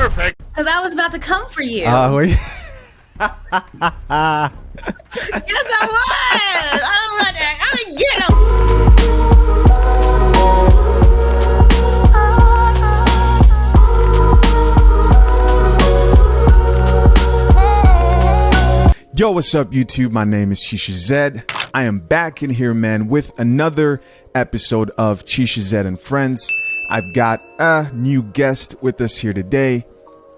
perfect. Because I was about to come for you. Wait. Yes, I was. I mean, get him. Yo, what's up, YouTube? My name is Chisha Zed. I am back in here, man, with another episode of Chisha Zed and Friends. I've got a new guest with us here today.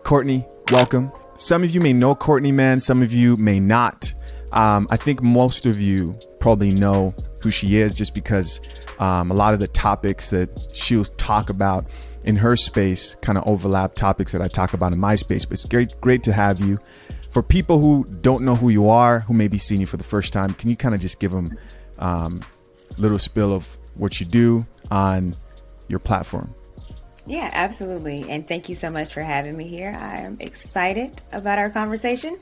Courtney, welcome. Some of you may know Courtney, man. Some of you may not. I think most of you probably know who she is just because a lot of the topics that she'll talk about in her space kind of overlap topics that I talk about in my space. But it's great to have you. For people who don't know who you are, who may be seeing you for the first time, can you kind of just give them a little spill of what you do on your platform? Yeah, absolutely. And thank you so much for having me here. I am excited about our conversation.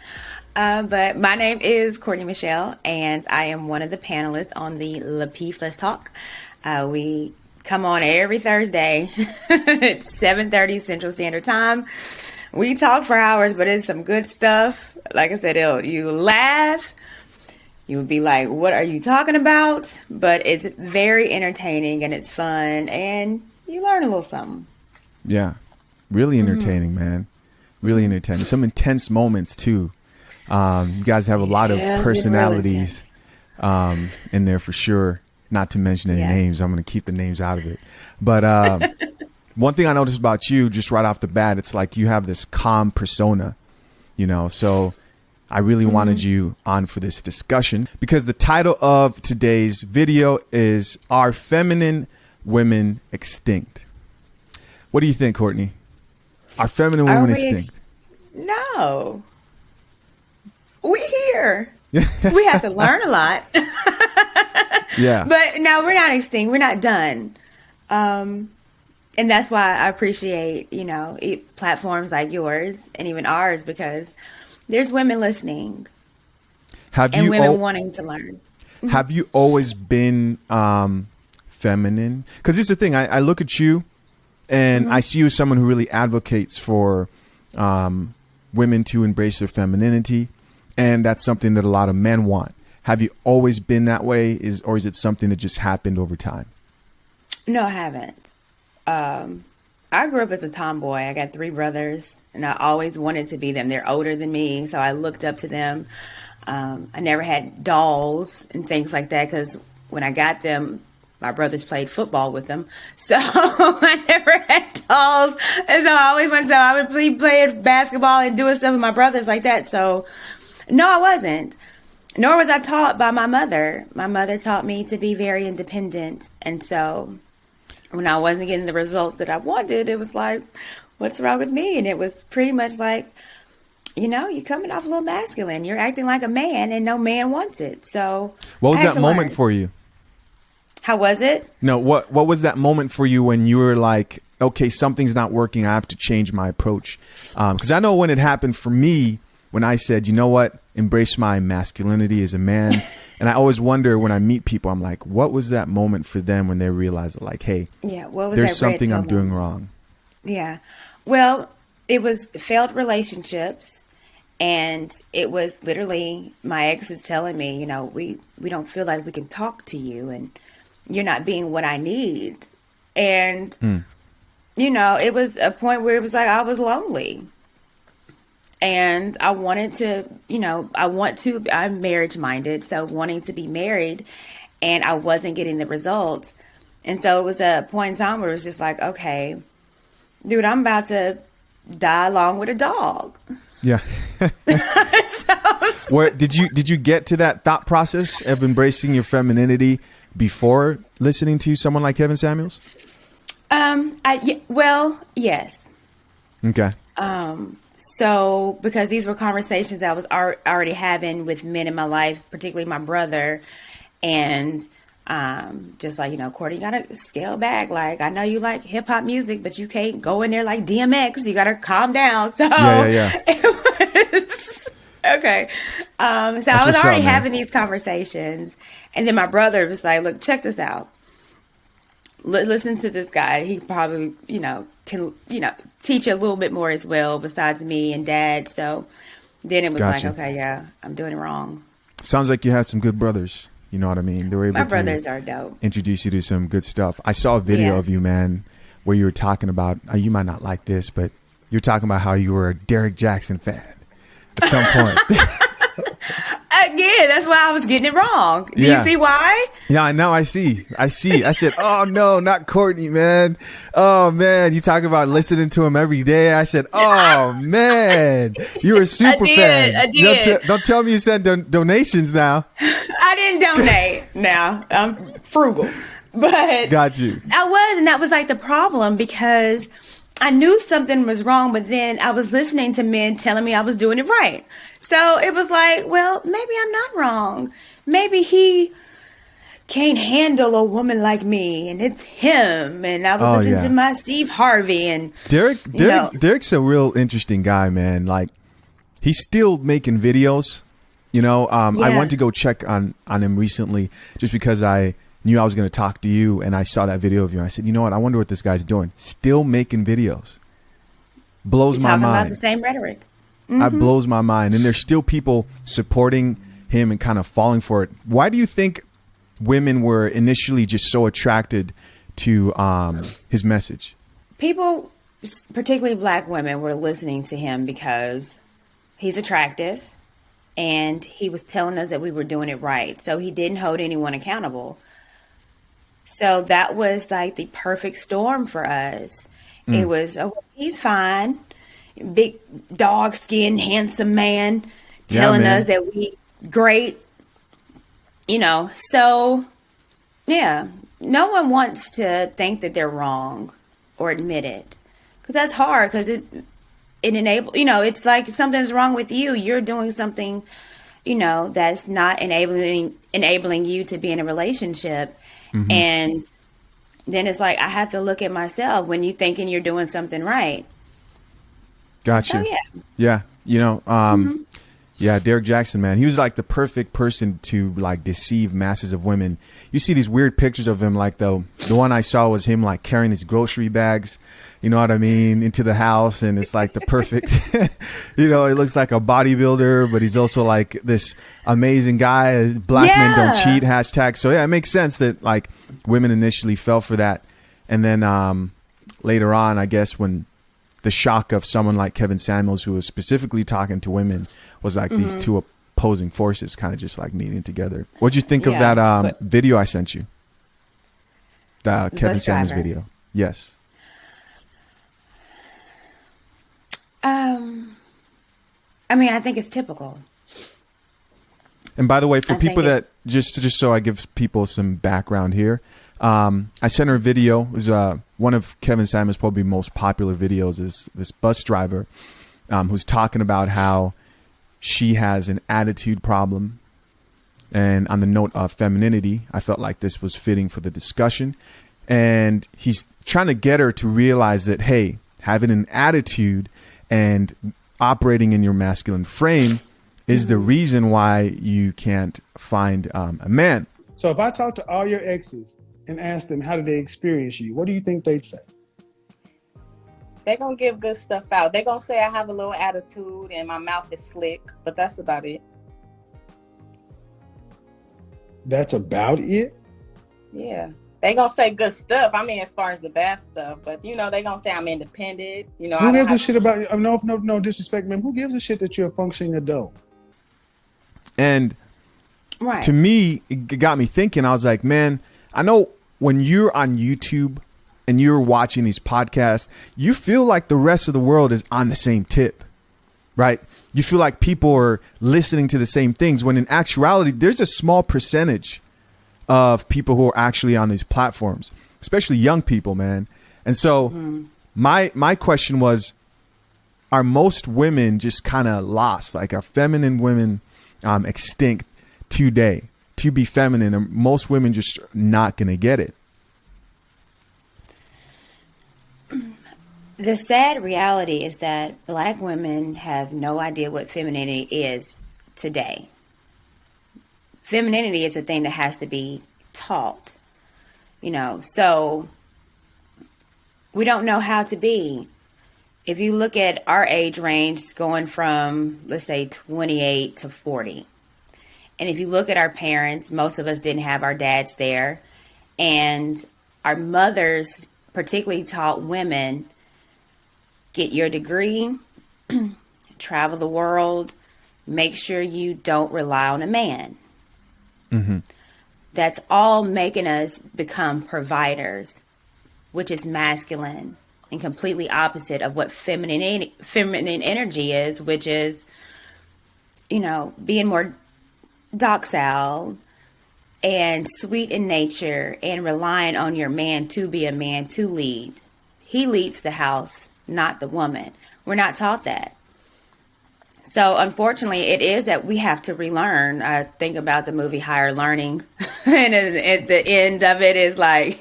But my name is Courtney Michelle, and I am one of the panelists on the Lapeef Let's Talk. We come on every Thursday at 7:30 Central Standard Time. We talk for hours, but it's some good stuff. Like I said, you laugh. You would be like, what are you talking about? But it's very entertaining and it's fun and you learn a little something. Yeah, really entertaining, man. Really entertaining. Some intense moments too. You guys have a lot of personalities in there for sure. Not to mention any names. I'm going to keep the names out of it. But one thing I noticed about you just right off the bat, it's like you have this calm persona, you know, so I really wanted you on for this discussion because the title of today's video is Are Feminine Women Extinct? What do you think, Courtney? Are feminine women extinct? No. We here. We have to learn a lot. Yeah. But no, we're not extinct. We're not done. And that's why I appreciate, platforms like yours and even ours, because there's women listening and women wanting to learn. Have you always been feminine? Because here's the thing. I look at you and I see you as someone who really advocates for women to embrace their femininity. And that's something that a lot of men want. Have you always been that way? Or is it something that just happened over time? No, I haven't. I grew up as a tomboy. I got 3 brothers and I always wanted to be them. They're older than me, so I looked up to them. I never had dolls and things like that because when I got them, my brothers played football with them. So I never had dolls. And so I always wanted to, I would play basketball and doing stuff with my brothers like that. So no, I wasn't. Nor was I taught by my mother. My mother taught me to be very independent. And so when I wasn't getting the results that I wanted, it was like, what's wrong with me? And it was pretty much like, you're coming off a little masculine. You're acting like a man and no man wants it. So what was that moment for you? How was it? No, what was that moment for you when you were like, okay, something's not working. I have to change my approach. Because I know when it happened for me, when I said, you know what, embrace my masculinity as a man. And I always wonder when I meet people, I'm like, what was that moment for them when they realized like, hey, there's something I'm doing wrong? Yeah. Well, it was failed relationships. And it was literally my ex is telling me, we don't feel like we can talk to you and you're not being what I need. And, it was a point where it was like I was lonely. And I wanted to, I'm marriage minded. So wanting to be married and I wasn't getting the results. And so it was a point in time where it was just like, okay, dude, I'm about to die along with a dog. Yeah. Where did you get to that thought process of embracing your femininity before listening to someone like Kevin Samuels? Yes. Okay. So because these were conversations that I was already having with men in my life, particularly my brother, and just like, Courtney, you gotta scale back. Like, I know you like hip hop music, but you can't go in there like DMX. You gotta calm down. So it was okay. So I was already having these conversations, and then my brother was like, "Look, check this out. listen to this guy. He probably, can, teach a little bit more as well besides me and dad. So then it was Gotcha. like, okay, yeah, I'm doing it wrong. Sounds like you had some good brothers. You know what I mean? They were able My to brothers are dope. introduce you to some good stuff. I saw a video Yeah. of you, man, where you were talking about, you might not like this, but you're talking about how you were a Derrick Jaxn fan at some point. Again, that's why I was getting it wrong. Do Yeah. you see why? Yeah, now I see. I said, oh no, not Courtney, man. Oh man, you talk about listening to him every day. I said, oh man, you're a super fan. I did. Don't tell me you sent donations now. I didn't donate. Now I'm frugal, but Got you. I was, and that was like the problem because I knew something was wrong, but then I was listening to men telling me I was doing it right. So it was like, well, maybe I'm not wrong. Maybe he can't handle a woman like me, and it's him. And I was listening to my Steve Harvey and Derrick's a real interesting guy, man. Like, he's still making videos. I went to go check on him recently just because I knew I was going to talk to you, and I saw that video of you. And I said, you know what? I wonder what this guy's doing. Still making videos. Blows my mind. Talking about the same rhetoric. That blows my mind. And there's still people supporting him and kind of falling for it. Why do you think women were initially just so attracted to his message? People, particularly black women, were listening to him because he's attractive and he was telling us that we were doing it right. So he didn't hold anyone accountable. So that was like the perfect storm for us. It was, he's fine. Big dog skin, handsome man telling us that we great, so yeah, no one wants to think that they're wrong or admit it because that's hard because it enables, it's like something's wrong with you. You're doing something, that's not enabling you to be in a relationship. And then it's like, I have to look at myself when you thinking you're doing something right. Gotcha. So, yeah. Yeah, Derrick Jaxn, man, he was like the perfect person to like deceive masses of women. You see these weird pictures of him, like the one I saw was him like carrying these grocery bags, you know what I mean, into the house, and it's like the perfect, he looks like a bodybuilder, but he's also like this amazing guy. Black men don't cheat, hashtag. So yeah, it makes sense that like women initially fell for that, and then later on, I guess when the shock of someone like Kevin Samuels, who was specifically talking to women, was like these two opposing forces kind of just like meeting together. What'd you think of that video I sent you? The Kevin Samuels video. Yes. I think it's typical. And by the way, for people that just so I give people some background here, I sent her a video. It was one of Kevin Samuels' probably most popular videos. Is this bus driver who's talking about how she has an attitude problem. And on the note of femininity, I felt like this was fitting for the discussion. And he's trying to get her to realize that, hey, having an attitude and operating in your masculine frame is the reason why you can't find a man. So if I talk to all your exes and ask them how did they experience you, what do you think they'd say? They're going to give good stuff out. They're going to say I have a little attitude and my mouth is slick, but that's about it. That's about it? Yeah. They're going to say good stuff. As far as the bad stuff, but they're going to say I'm independent. Who gives a shit about, no disrespect, man. Who gives a shit that you're a functioning adult? And Right. to me, it got me thinking. I was like, man, I know when you're on YouTube and you're watching these podcasts, you feel like the rest of the world is on the same tip, right? You feel like people are listening to the same things when in actuality, there's a small percentage of people who are actually on these platforms, especially young people, man. And so my question was, are most women just kind of lost? Like, are feminine women extinct today to be feminine? And most women just not going to get it. The sad reality is that Black women have no idea what femininity is today. Femininity is a thing that has to be taught, so We don't know how to be. If you look at our age range going from, let's say, 28 to 40, and if you look at our parents, most of us didn't have our dads there. And our mothers particularly taught women, get your degree, travel the world, make sure you don't rely on a man. Mm-hmm. That's all making us become providers, which is masculine and completely opposite of what feminine energy is, which is, being more docile and sweet in nature and relying on your man to be a man to lead. He leads the house, not the woman. We're not taught that. So unfortunately, it is that we have to relearn. I think about the movie Higher Learning, and at the end of it is like,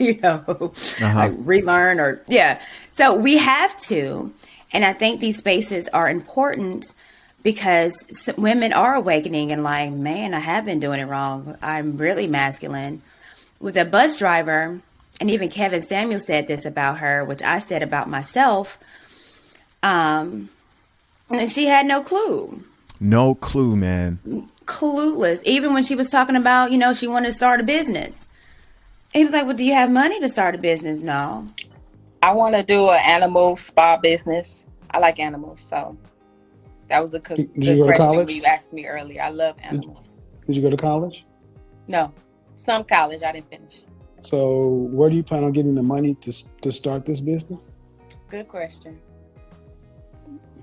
like relearn or, yeah. So we have to, and I think these spaces are important because women are awakening and like, man, I have been doing it wrong. I'm really masculine. With a bus driver, and even Kevin Samuel said this about her, which I said about myself, and she had no clue. No clue, man. Clueless. Even when she was talking about, she wanted to start a business. He was like, well, do you have money to start a business? No. I want to do an animal spa business. I like animals, so that was a good question when you asked me earlier. I love animals. Did you go to college? No. Some college. I didn't finish. So where do you plan on getting the money to start this business? Good question.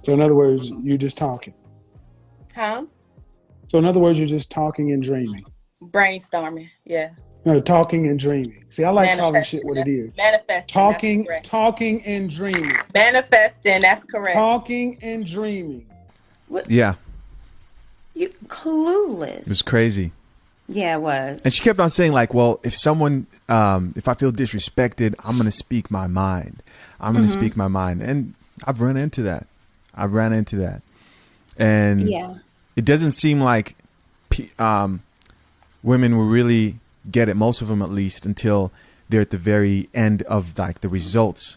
So in other words, you're just talking. Huh? So in other words, you're just talking and dreaming. Brainstorming, yeah. No, talking and dreaming. See, I like calling shit what it is. Manifesting. Talking and dreaming. Manifesting, that's correct. Talking and dreaming. What? Yeah. You clueless. It was crazy. Yeah, it was. And she kept on saying like, well, if someone, if I feel disrespected, I'm going to speak my mind. I'm going to speak my mind. And I've run into that. And it doesn't seem like women will really get it, most of them at least, until they're at the very end of like the results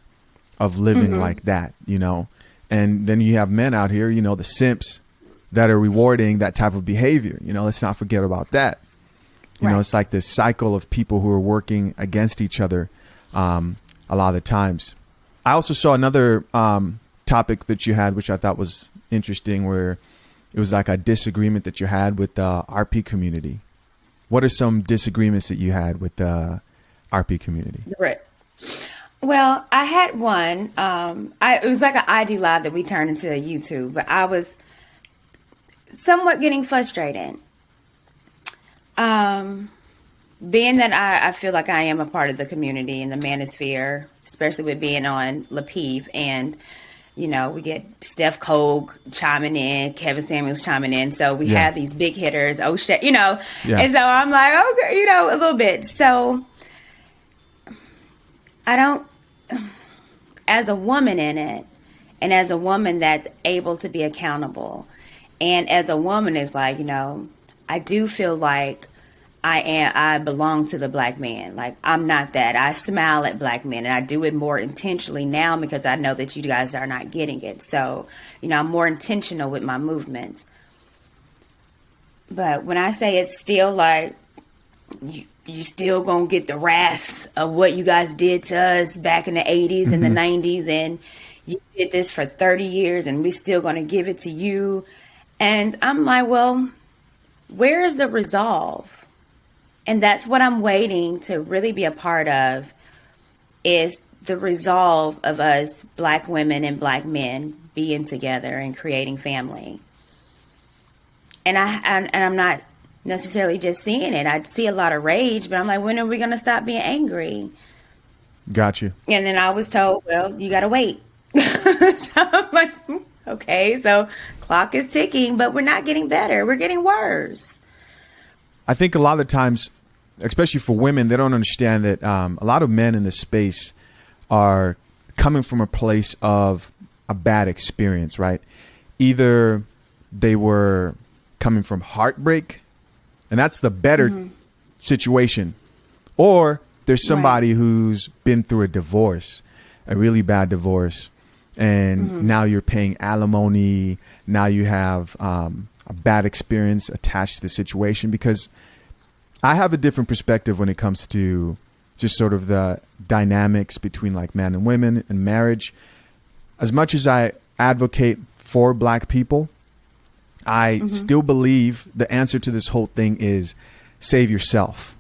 of living like that, and then you have men out here, the simps that are rewarding that type of behavior. Let's not forget about that. It's like this cycle of people who are working against each other a lot of the times. I also saw another topic that you had, which I thought was interesting, where it was like a disagreement that you had with the RP community. What are some disagreements that you had with the RP community? Right. Well, I had one. It was like an IG live that we turned into a YouTube, but I was somewhat getting frustrated. Being that I feel like I am a part of the community and the manosphere, especially with being on LaPeeve, and we get Steph Cole chiming in, Kevin Samuels chiming in. So we have these big hitters, and so I'm like, okay, a little bit. So I don't, as a woman in it, and as a woman that's able to be accountable, and as a woman is like, I do feel like I belong to the black man. Like, I'm not that. I smile at black men, and I do it more intentionally now because I know that you guys are not getting it. So, I'm more intentional with my movements. But when I say it's still like, you still gonna get the wrath of what you guys did to us back in the 80s and the 90s, and you did this for 30 years, and we still gonna give it to you. And I'm like, well, where's the resolve? And that's what I'm waiting to really be a part of, is the resolve of us black women and black men being together and creating family. And I'm not necessarily just seeing it. I see a lot of rage, but I'm like, when are we going to stop being angry? Got you. And then I was told, well, you got to wait. So I'm like, okay, so clock is ticking, but we're not getting better. We're getting worse. I think a lot of times, especially for women, they don't understand that a lot of men in this space are coming from a place of a bad experience, right? Either they were coming from heartbreak, and that's the better situation, or there's somebody who's been through a divorce. a really bad divorce, and now you're paying alimony. Now you have a bad experience attached to the situation, because I have a different perspective when it comes to just sort of the dynamics between like men and women and marriage. As much as I advocate for Black people, I still believe the answer to this whole thing is save yourself,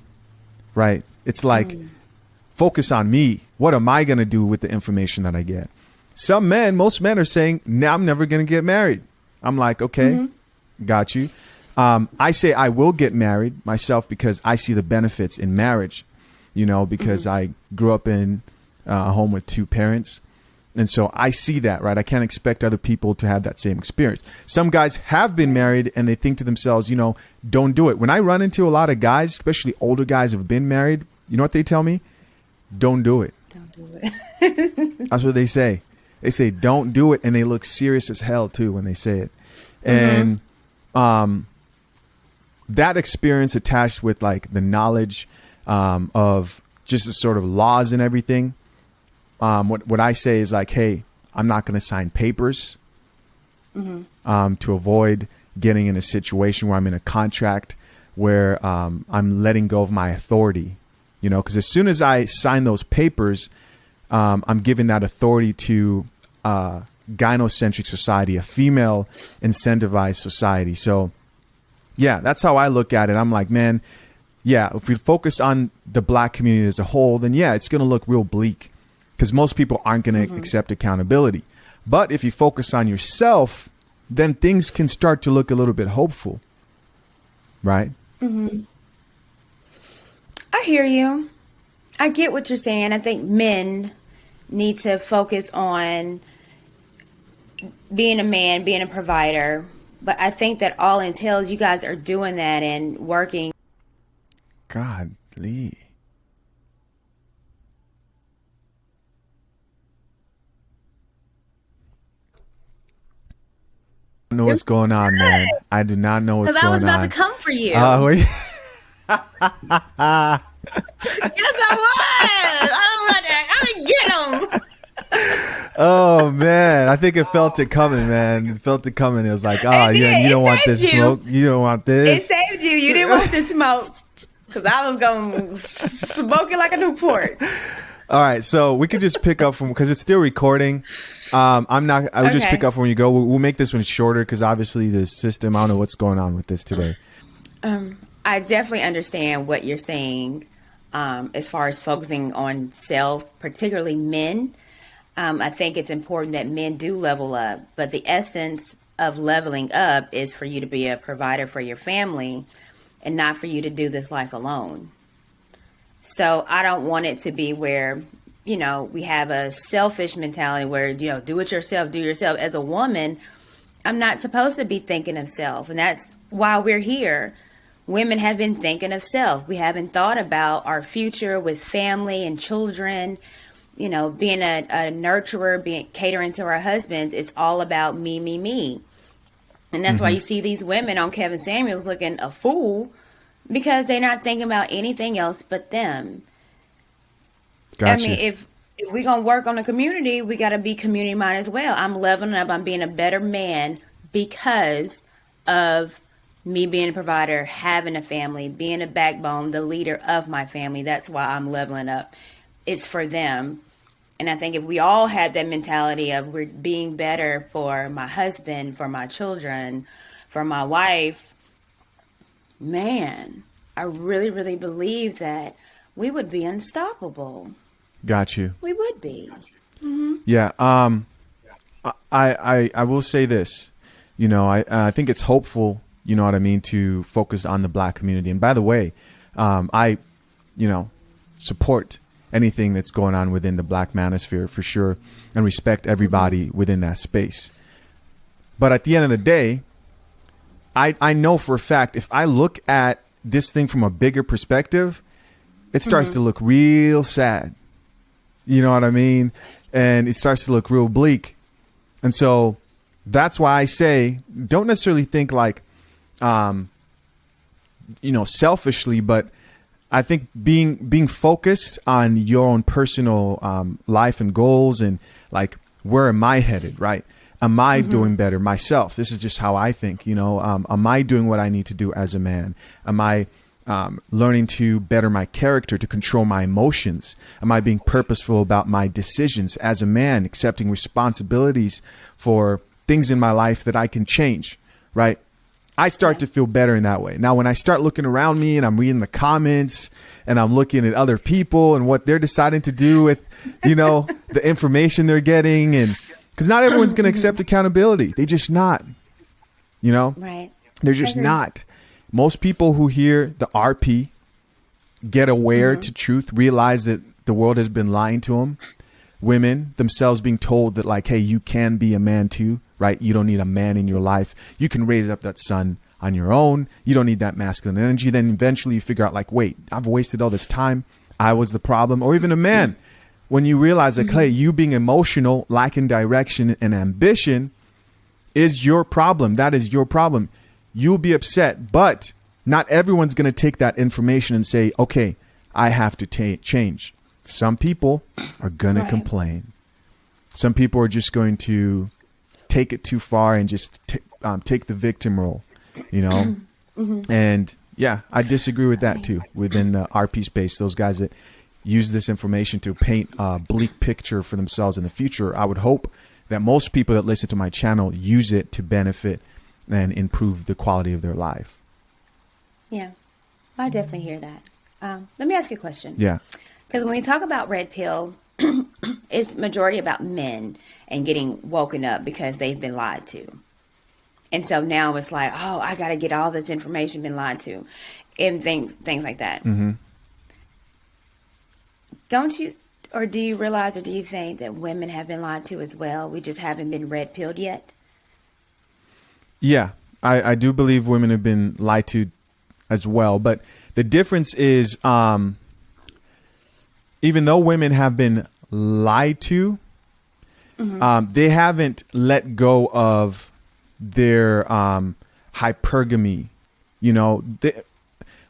right? It's like, focus on me. What am I going to do with the information that I get? Most men are saying, nah, I'm never going to get married. I'm like, okay, got you. I say I will get married myself because I see the benefits in marriage, you know, because I grew up in a home with two parents. And so I see that, right? I can't expect other people to have that same experience. Some guys have been married and they think to themselves, you know, don't do it. When I run into a lot of guys, especially older guys who've been married, you know what they tell me? Don't do it. Don't do it. That's what they say. They say, don't do it. And they look serious as hell too when they say it. And that experience attached with like the knowledge of just the sort of laws and everything. What I say is like, hey, I'm not going to sign papers to avoid getting in a situation where I'm in a contract where I'm letting go of my authority, you know, because as soon as I sign those papers, I'm giving that authority to gynocentric society, a female incentivized society. So, yeah, that's how I look at it. I'm like, man, yeah, if we focus on the Black community as a whole, then yeah, it's going to look real bleak, because most people aren't going to accept accountability. But if you focus on yourself, then things can start to look a little bit hopeful. Right? I hear you. I get what you're saying. I think men need to focus on being a man, being a provider. But I think that all entails you guys are doing that and working. Godly. I don't know what's going on, man. I do not know what's going on. Because I was about to come for you. Yes, I was. I was get him. Oh man, I think it felt it coming, man. It felt it coming. It was like, oh yeah, you don't want this smoke. You don't want this. It saved you. You didn't want this smoke, because I was going to smoke it like a Newport. All right, so we could just pick up from, because it's still recording. I would just pick up from where you go. We'll make this one shorter because obviously the system, I don't know what's going on with this today. I definitely understand what you're saying as far as focusing on self, particularly men. I think it's important that men do level up, but the essence of leveling up is for you to be a provider for your family and not for you to do this life alone. So I don't want it to be where, you know, we have a selfish mentality where, you know, do it yourself, do yourself. As a woman, I'm not supposed to be thinking of self. And that's why we're here. Women have been thinking of self. We haven't thought about our future with family and children. You know, being a nurturer, catering to our husbands, it's all about me, me, me. And that's why you see these women on Kevin Samuels looking a fool, because they're not thinking about anything else but them. Gotcha. I mean, if we're going to work on the community, we got to be community minded as well. I'm leveling up. I'm being a better man because of me being a provider, having a family, being a backbone, the leader of my family. That's why I'm leveling up. It's for them. And I think if we all had that mentality of we're being better for my husband, for my children, for my wife, man, I really, really believe that we would be unstoppable. Got you. We would be. Yeah. I will say this, you know, I think it's hopeful, you know what I mean, to focus on the Black community. And by the way, I, you know, support anything that's going on within the Black manosphere for sure, and respect everybody within that space. But at the end of the day, I know for a fact, if I look at this thing from a bigger perspective, it starts to look real sad. You know what I mean? And it starts to look real bleak. And so that's why I say, don't necessarily think like, you know, selfishly, but I think being focused on your own personal life and goals, and like, where am I headed, right? Am I doing better myself? This is just how I think, you know. Am I doing what I need to do as a man? Am I learning to better my character, to control my emotions? Am I being purposeful about my decisions as a man, accepting responsibilities for things in my life that I can change, right? I start to feel better in that way. Now, when I start looking around me and I'm reading the comments and I'm looking at other people and what they're deciding to do with, you know, the information they're getting, and because not everyone's going to accept accountability. They just not, you know, right? They're just not. Most people who hear the RP get aware to truth, realize that the world has been lying to them. Women themselves being told that, like, hey, you can be a man too, right? You don't need a man in your life. You can raise up that son on your own. You don't need that masculine energy. Then eventually you figure out, like, wait, I've wasted all this time. I was the problem. Or even a man, when you realize, like, hey, you being emotional, lacking direction and ambition is your problem. That is your problem. You'll be upset, but not everyone's going to take that information and say, okay, I have to change. Some people are going to complain. Some people are just going to take it too far and just take the victim role, you know? And yeah, I disagree with that too. Within the RP space, those guys that use this information to paint a bleak picture for themselves in the future, I would hope that most people that listen to my channel use it to benefit and improve the quality of their life. Yeah, I definitely hear that. Let me ask you a question. Yeah. Because when we talk about red pill, it's majority about men and getting woken up because they've been lied to. And so now it's like, oh, I got to get all this information been lied to, and things like that. Don't you, or do you realize, or do you think that women have been lied to as well? We just haven't been red pilled yet? Yeah, I do believe women have been lied to as well. But the difference is, even though women have been lied to, they haven't let go of their hypergamy. You know,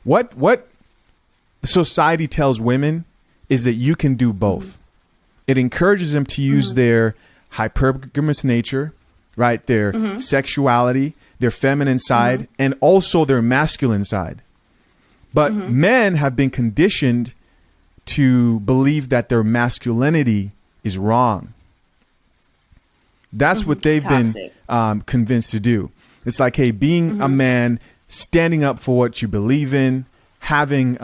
what society tells women is that you can do both. It encourages them to use their hypergamous nature, right? Their sexuality, their feminine side, and also their masculine side. But men have been conditioned to believe that their masculinity is wrong. That's what they've been convinced to do. It's like, hey, being a man, standing up for what you believe in, having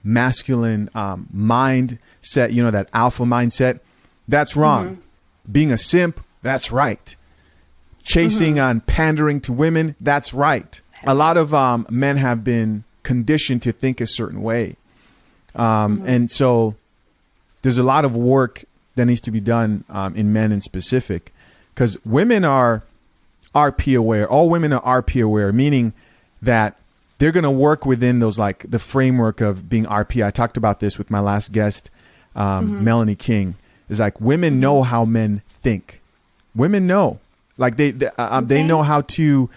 masculine mindset, you know, that alpha mindset, that's wrong. Being a simp, that's right. Chasing on pandering to women, that's right. A lot of men have been conditioned to think a certain way. And so there's a lot of work that needs to be done in men in specific, because women are RP aware. All women are RP aware, meaning that they're going to work within those, like the framework of being RP. I talked about this with my last guest, Melanie King. Is like women know how men think. Women know, like they know how to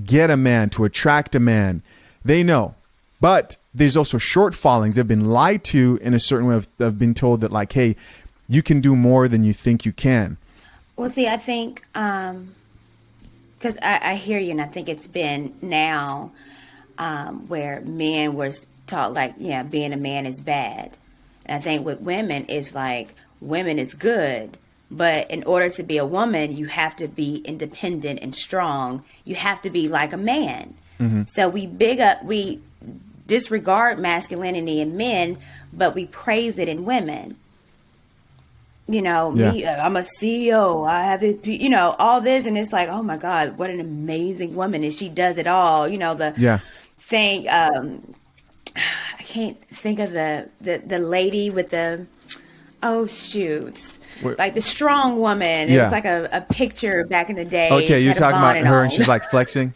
get a man, to attract a man. They know, but there's also shortfallings. They've been lied to in a certain way. They've been told that, like, hey, you can do more than you think you can. Well, see, I think, because I hear you, and I think it's been now where men were taught, like, yeah, being a man is bad. And I think with women, it's like, women is good. But in order to be a woman, you have to be independent and strong. You have to be like a man. So we disregard masculinity in men, but we praise it in women. You know, me, I'm a CEO. I have it, you know, all this. And it's like, oh my God, what an amazing woman. And she does it all. You know, the thing, I can't think of the lady with the, oh shoot, like the strong woman. It's like a picture back in the day. Okay, you're talking about her and she's like flexing?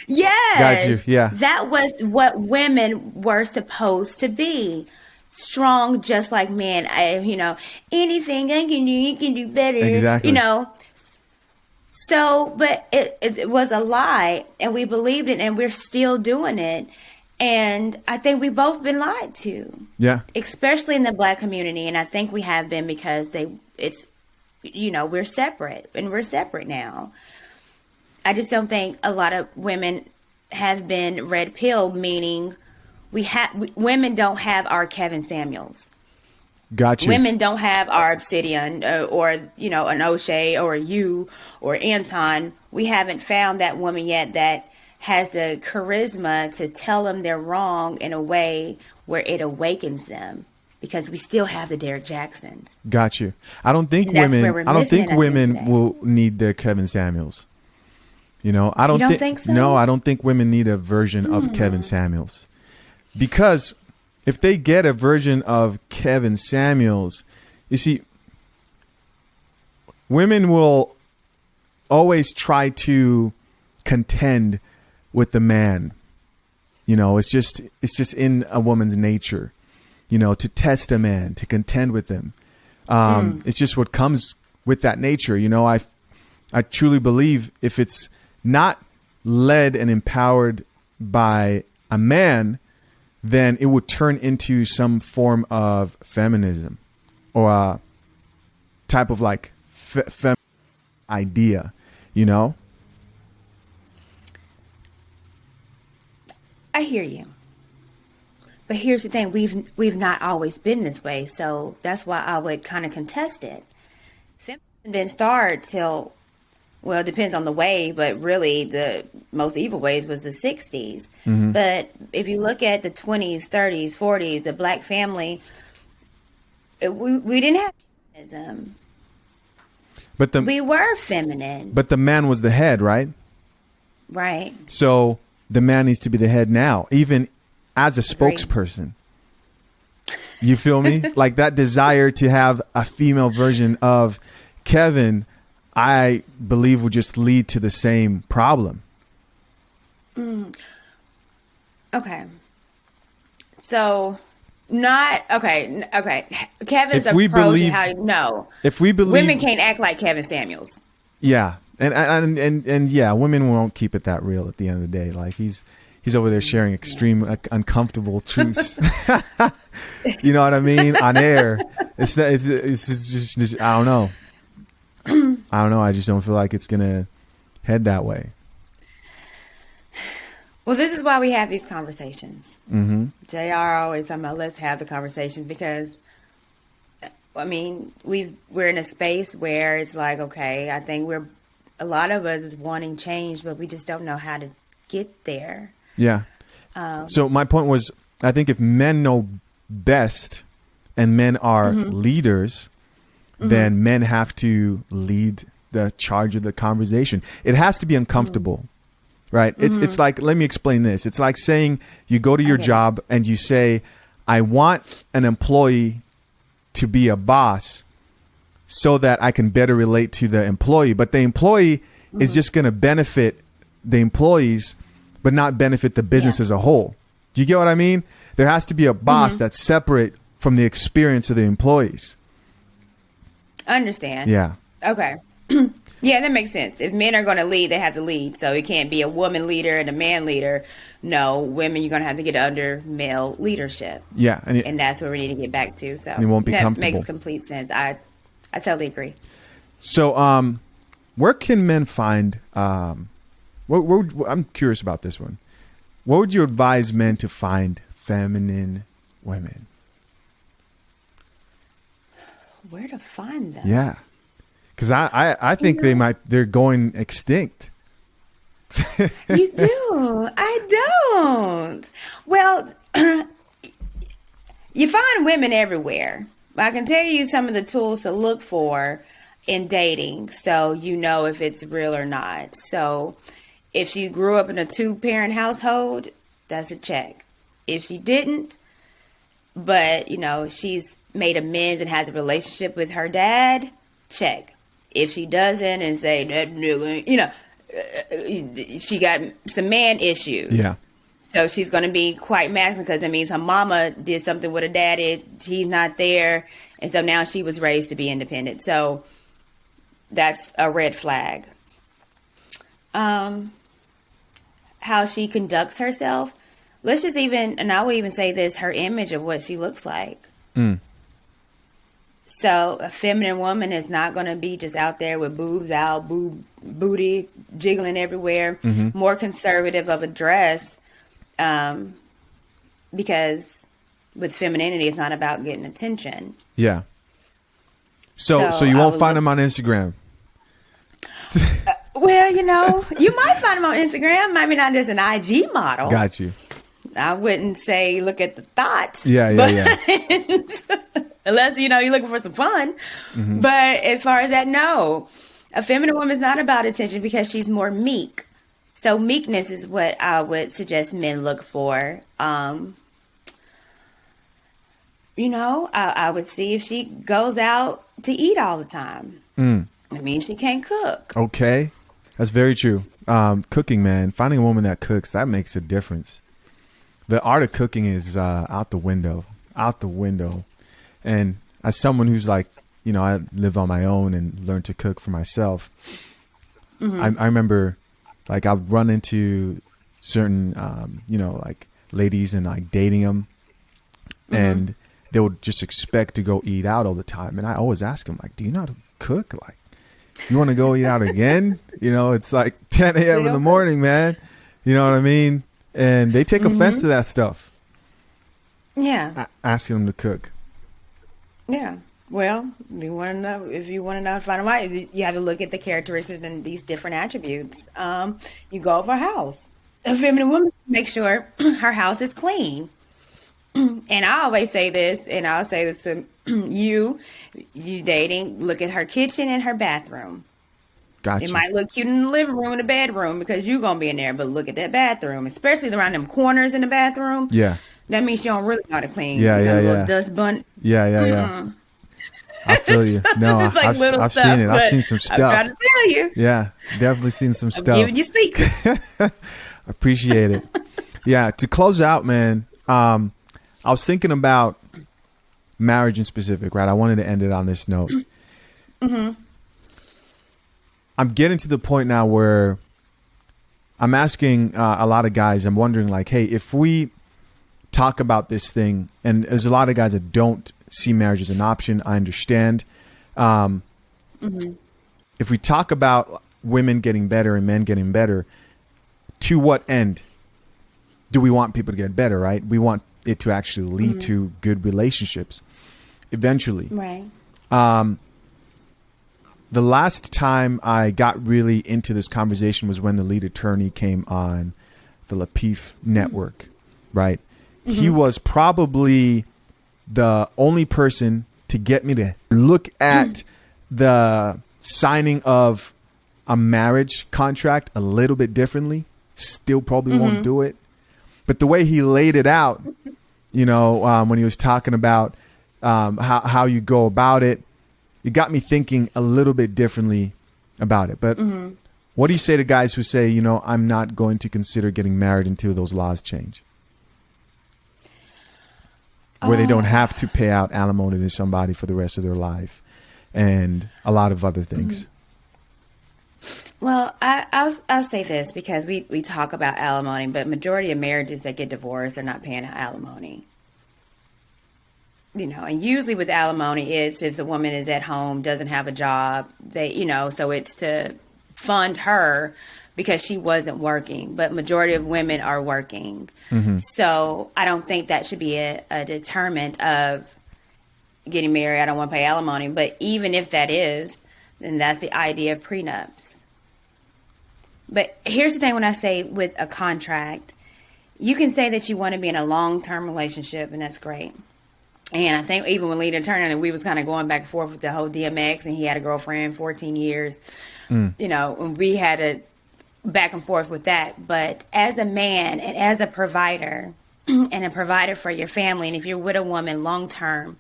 Yes. Got you, yeah. That was what women were supposed to be. Strong, just like men. You know, anything I can do, you can do better. Exactly. You know. So, but it was a lie, and we believed it, and we're still doing it. And I think we've both been lied to. Yeah. Especially in the Black community. And I think we have been because we're separate, and we're separate now. I just don't think a lot of women have been red pill, meaning women don't have our Kevin Samuels. Got you. Women don't have our Obsidian or an O'Shea or you or Anton. We haven't found that woman yet that has the charisma to tell them they're wrong in a way where it awakens them, because we still have the Derrick Jaxns. Got you. I don't think women will need their Kevin Samuels. I don't think so. No, I don't think women need a version of Kevin Samuels, because if they get a version of Kevin Samuels, you see, women will always try to contend with the man. It's just in a woman's nature, to test a man, to contend with him. It's just what comes with that nature. I truly believe if it's not led and empowered by a man, then it would turn into some form of feminism or a type of like idea, I hear you. But here's the thing, we've not always been this way, so that's why I would kind of contest it. Feminism didn't start till, well, it depends on the way, but really the most evil ways was the 60s. Mm-hmm. But if you look at the 20s, 30s, 40s, the Black family, we didn't have feminism. But we were feminine. But the man was the head, right? Right. So the man needs to be the head now, even as a spokesperson. You feel me? Like that desire to have a female version of Kevin, I believe would just lead to the same problem. Okay. So okay. Kevin's if we approach believe, if we believe women can't act like Kevin Samuels. Yeah. And yeah, women won't keep it that real at the end of the day. Like he's over there sharing extreme uncomfortable truths. You know what I mean? On air. It's just I don't know. I just don't feel like it's going to head that way. Well, this is why we have these conversations. Mm-hmm. JR always talking about let's have the conversations, because I mean, we're in a space where it's like, okay, I think a lot of us is wanting change, but we just don't know how to get there. Yeah. So my point was, I think if men know best and men are leaders, then men have to lead the charge of the conversation. It has to be uncomfortable, right? It's like, let me explain this. It's like saying you go to your job and you say, I want an employee to be a boss so that I can better relate to the employee. But the employee is just going to benefit the employees, but not benefit the business as a whole. Do you get what I mean? There has to be a boss that's separate from the experience of the employees. I understand. Yeah. Okay. Yeah, that makes sense. If men are going to lead, they have to lead. So it can't be a woman leader and a man leader. No, women, you're going to have to get under male leadership. Yeah. And that's where we need to get back to. So it won't be comfortable. That makes complete sense. I totally agree. So where can men find, I'm curious about this one. What would you advise men to find feminine women? Where to find them? Yeah. Because I think they're going extinct. You do. I don't. Well, you find women everywhere. I can tell you some of the tools to look for in dating, so you know if it's real or not. So if she grew up in a 2-parent household, that's a check. If she didn't, but she's made amends and has a relationship with her dad, check. If she doesn't and say that nigga, she got some man issues. Yeah. So she's going to be quite masculine, because that means her mama did something with her daddy. He's not there. And so now she was raised to be independent. So that's a red flag. How she conducts herself. let's just even, and I will even say this, her image of what she looks like. So a feminine woman is not going to be just out there with boobs out, booty jiggling everywhere, more conservative of a dress, because with femininity, it's not about getting attention. Yeah. So you won't find them on Instagram. Well, you know, you might find them on Instagram. Maybe not just an IG model. Got you. I wouldn't say look at the thoughts. Yeah. Unless, you know, you're looking for some fun. But as far as that, no. A feminine woman is not about attention because she's more meek. So meekness is what I would suggest men look for. You know, I would see if she goes out to eat all the time. I mean, she can't cook. Okay. That's very true. Cooking, man. Finding a woman that cooks, that makes a difference. The art of cooking is out the window. And as someone who's like, you know, I live on my own and learned to cook for myself. I remember, like, I'd run into certain, you know, like ladies and like dating them, and they would just expect to go eat out all the time. And I always ask them, like, do you know how to cook? Like, you want to go eat out again? You know, it's like 10 a.m. in the morning, man. You know what I mean? And they take offense to that stuff. Yeah. Asking them to cook. Yeah. Well, if you want to know how to find a wife, you have to look at the characteristics and these different attributes. You go over a house. A feminine woman, make sure her house is clean. And I always say this, and I'll say this to you dating, look at her kitchen and her bathroom. Gotcha. It might look cute in the living room and the bedroom because you're going to be in there, but look at that bathroom, especially around them corners in the bathroom. Yeah. That means you don't really know how to clean. Yeah. Dust bun. Yeah. I feel you. No, Like I've seen it. I've seen some stuff. I've got to tell you. Yeah, definitely seen some stuff. I'm giving you secrets. Appreciate it. Yeah, to close out, man, I was thinking about marriage in specific, right? I wanted to end it on this note. I'm getting to the point now where I'm asking a lot of guys, I'm wondering like, hey, if we talk about this thing, and there's a lot of guys that don't see marriage as an option, I understand. If we talk about women getting better and men getting better, to what end do we want people to get better, right? We want it to actually lead to good relationships eventually. Right. The last time I got really into this conversation was when the lead attorney came on the Lapif network, right? He was probably the only person to get me to look at the signing of a marriage contract a little bit differently. Still probably won't do it. But the way he laid it out, you know, when he was talking about how you go about it, it got me thinking a little bit differently about it. But what do you say to guys who say, you know, I'm not going to consider getting married until those laws change? Where they don't have to pay out alimony to somebody for the rest of their life and a lot of other things. Well, I'll say this because we talk about alimony, but majority of marriages that get divorced are not paying alimony. You know, and usually with alimony, it's if the woman is at home, doesn't have a job, they, you know, so it's to fund her because she wasn't working, but majority of women are working. So I don't think that should be a determinant of getting married. I don't want to pay alimony, but even if that is, then that's the idea of prenups. But here's the thing, when I say with a contract, you can say that you want to be in a long-term relationship, and that's great. And I think even when lead attorney, we was kind of going back and forth with the whole DMX, and he had a girlfriend 14 years, you know, and we had a back and forth with that. But as a man and as a provider and a provider for your family, and if you're with a woman long-term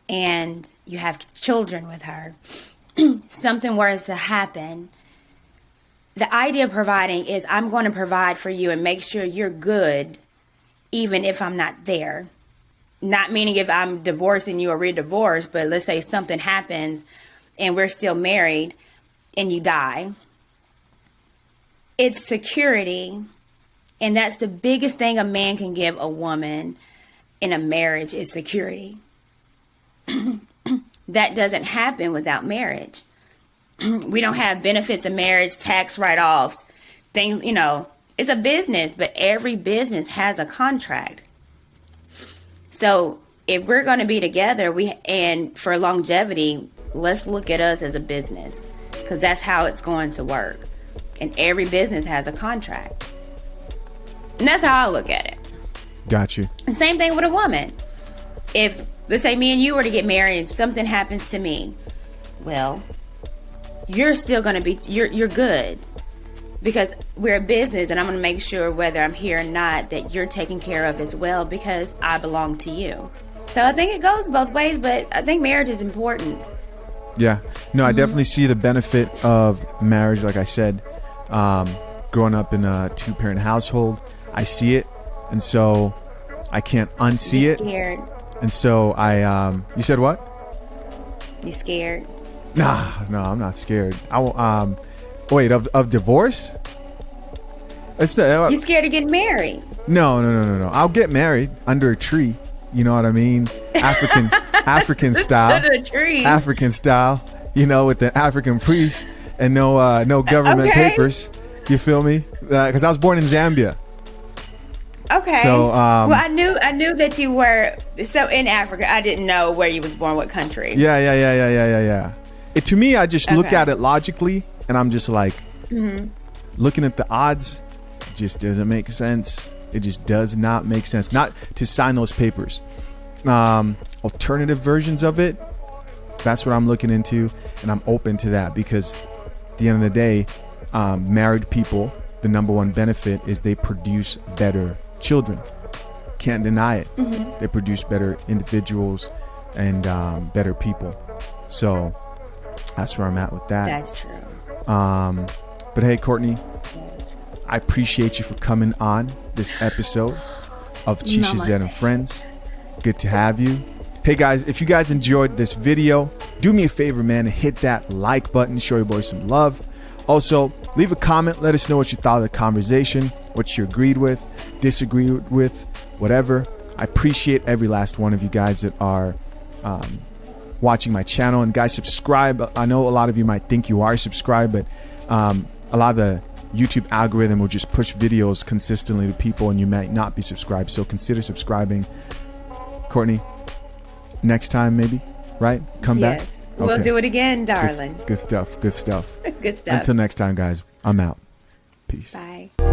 and you have children with her, something were to happen, the idea of providing is I'm going to provide for you and make sure you're good even if I'm not there. Not meaning if I'm divorcing you or we're divorced, but let's say something happens and we're still married and you die. It's security And that's the biggest thing a man can give a woman in a marriage is security. That doesn't happen without marriage. We don't have benefits of marriage, tax write-offs, things, you know, it's a business, but every business has a contract. So if we're going to be together, and for longevity, let's look at us as a business, because that's how it's going to work. And every business has a contract. And that's how I look at it. Got you. And same thing with a woman. If, let's say me and you were to get married and something happens to me, well, you're still going to be, you're good. Because we're a business, and I'm going to make sure whether I'm here or not that you're taken care of as well, because I belong to you. So I think it goes both ways, but I think marriage is important. Yeah. No, I definitely see the benefit of marriage. Like I said, growing up in a 2-parent household, I see it. And so I can't unsee You're it. Scared. And so you said what? You scared? Nah, no, I'm not scared. Wait, of divorce? You scared of getting married? No. I'll get married under a tree. You know what I mean? African style. Under a tree. African style. You know, with the African priest and no government papers. You feel me? Because I was born in Zambia. Okay. So, well, I knew that you were in Africa. I didn't know where you was born, what country. Yeah. To me, I just look at it logically, and I'm just like, looking at the odds, it just doesn't make sense. It just does not make sense. Not to sign those papers. Alternative versions of it, that's what I'm looking into, and I'm open to that, because at the end of the day, married people, the number one benefit is they produce better children. Can't deny it. They produce better individuals and better people. So that's where I'm at with that. That's true. But hey, Courtney, I appreciate you for coming on this episode of Chisha Zed and Friends. Good to have you. Hey guys, if you guys enjoyed this video, do me a favor, man, and hit that like button. Show your boys some love. Also, leave a comment. Let us know what you thought of the conversation, what you agreed with, disagreed with, whatever. I appreciate every last one of you guys that are watching my channel. And guys, subscribe. I know a lot of you might think you are subscribed, but a lot of the YouTube algorithm will just push videos consistently to people, and you might not be subscribed. So consider subscribing. Courtney, next time maybe, right? Come back. Yes. We'll do it again, darling. Good stuff. Good stuff. Until next time, guys, I'm out. Peace. Bye.